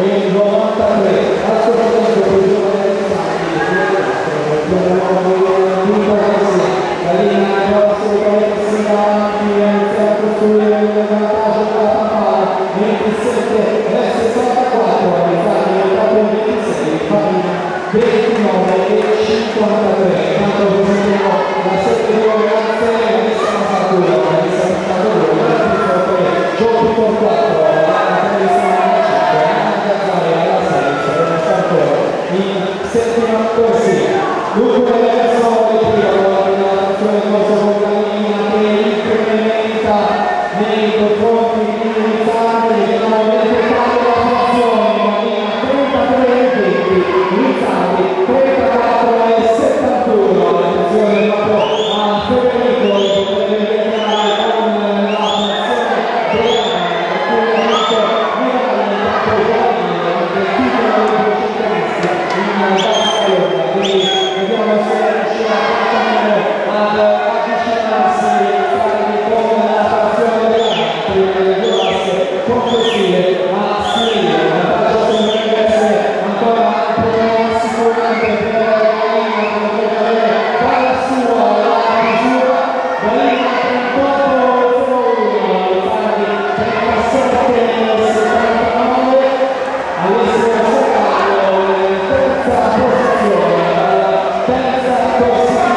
e 93 al suo momento per il giovane la linea assolutamente si davanti a iniziare a costruire il vantaggio della Pampala 27 e 64 Italia nel proprio 26 Farina 29 e 53 tanto presentiamo la serie di ragazze la messa a fattura la messa a fattura giochi per 4 in settima corsia l'ultima persona del primo la nazione corso con la linea che incrementa nei confronti di Iniziali che nuovamente fanno la frazione la linea 33 e 20 Iniziali 34 e 71 attenzione proprio a Federico che potrebbe diventare con la frazione vediamo se riuscirà ad avvicinarsi con la frazione delle giovanze complessive a Siviglia. Il vantaggio sembra essere ancora sicuramente per la linea che potrebbe avere dalla sua la misura la linea 38-01 Italia 37 e 79 all'essere terza posizione terza corsia